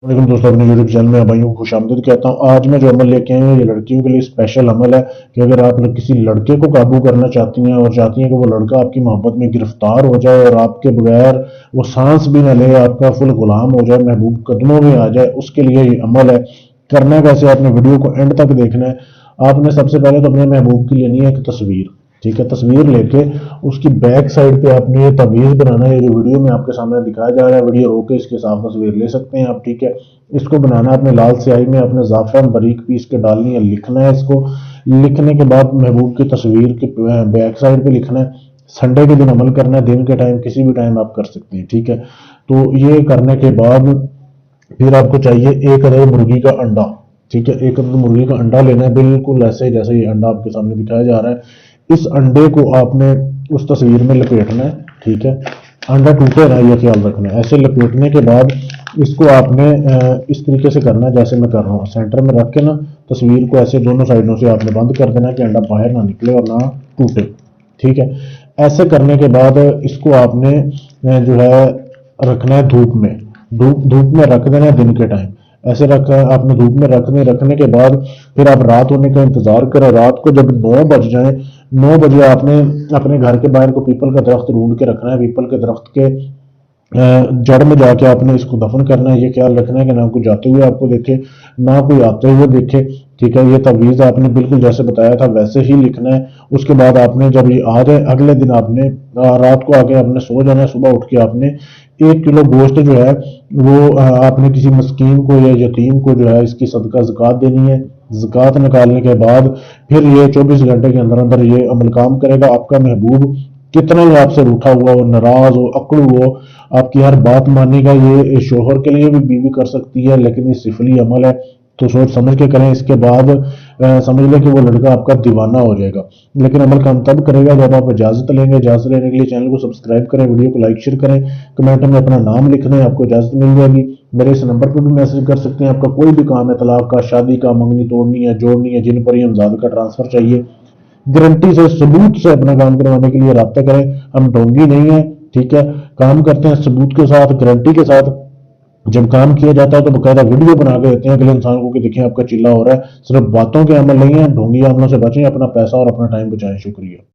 वालेकुम दोस्तों, अपने यूट्यूब चैनल में भाइयों को खुश आमदीद कहता हूँ। आज मैं जो अमल लेके आया हूँ ये लड़कियों के लिए स्पेशल अमल है कि अगर आप किसी लड़के को काबू करना चाहती हैं और चाहती हैं कि वो लड़का आपकी मोहब्बत में गिरफ्तार हो जाए और आपके बगैर वो सांस भी ना ले, आपका फुल गुलाम हो जाए, महबूब कदमों में आ जाए, उसके लिए ये अमल है। करना कैसे, आपने वीडियो को एंड तक देखना है। आपने सबसे पहले तो अपने महबूब की लेनी है एक तस्वीर, ठीक है। तस्वीर लेके उसकी बैक साइड पे आपने ये तमीज़ बनाना है। ये जो वीडियो में आपके सामने दिखाया जा रहा है, वीडियो रोके इसके साफ तस्वीर ले सकते हैं आप, ठीक है। इसको बनाना अपने लाल स्याही में अपने ज़ाफ़रान बारीक पीस के डालनी है, लिखना है इसको। लिखने के बाद महबूब की तस्वीर के बैक साइड पे लिखना है। संडे के दिन अमल करना है, दिन के टाइम किसी भी टाइम आप कर सकते हैं, ठीक है। तो ये करने के बाद फिर आपको चाहिए एक अदद मुर्गी का अंडा, ठीक है। एक अदद मुर्गी का अंडा लेना है, बिल्कुल ऐसे जैसे ये अंडा आपके सामने दिखाया जा रहा है। इस अंडे को आपने उस तस्वीर में लपेटना है, ठीक है। अंडा टूटे ना, ये ख्याल रखना है। ऐसे लपेटने के बाद इसको आपने इस तरीके से करना है जैसे मैं कर रहा हूँ। सेंटर में रख के ना तस्वीर को ऐसे दोनों साइडों से आपने बंद कर देना कि अंडा बाहर ना निकले और ना टूटे, ठीक है। ऐसे करने के बाद इसको आपने जो है रखना है धूप में। धूप में रख देना है दिन के टाइम। ऐसे रखा आपने धूप में रखने के बाद फिर आप रात होने का इंतजार करें। रात को जब 9 बज जाए, 9 बजे आपने अपने घर के बाहर को पीपल का दरख्त ढूंढ के रखना है। पीपल के दरख्त के जड़ में जाके आपने इसको दफन करना है। ये ख्याल रखना है कि ना कोई जाते हुए आपको देखे, ना कोई आते हुए देखे, ठीक है। ये तवीज़ आपने बिल्कुल जैसे बताया था वैसे ही लिखना है। उसके बाद आपने जब ये आ जाए अगले दिन आपने रात को आके आपने सो जाना है। सुबह उठ के आपने 1 किलो गोश्त जो है वो आपने किसी मस्कीन को या यतीम को जो है इसकी सदका ज़कात देनी है। ज़कात निकालने के बाद फिर ये 24 घंटे के अंदर अंदर ये अमल काम करेगा। आपका महबूब कितना ही आपसे रूठा हुआ हो, नाराज हो, अकड़ू हो, आपकी हर बात मानेगा। ये शोहर के लिए भी बीवी कर सकती है, लेकिन ये सिफली अमल है तो सोच समझ के करें। इसके बाद समझ लें कि वो लड़का आपका दीवाना हो जाएगा। लेकिन अमल काम तब करेगा जब आप इजाज़त लेंगे। इजाज़त लेने के लिए चैनल को सब्सक्राइब करें, वीडियो को लाइक शेयर करें, कमेंट में अपना नाम लिख दें, आपको इजाज़त मिल जाएगी। मेरे इस नंबर पर भी मैसेज कर सकते हैं। आपका कोई भी काम है, तलाक का, शादी का, मंगनी तोड़नी है, जोड़नी है, जिन पर ही हमजाद का ट्रांसफर चाहिए, गारंटी से सबूत से अपना काम करवाने के लिए राब्ता करें। हम ढोंगी नहीं है, ठीक है। काम करते हैं सबूत के साथ, गारंटी के साथ। जब काम किया जाता है तो बकायदा वीडियो बना के देते हैं अगले इंसान को कि देखिए आपका चिल्ला हो रहा है। सिर्फ बातों के अमल नहीं है। ढोंगी अमलों से बचें, अपना पैसा और अपना टाइम बचाएं। शुक्रिया।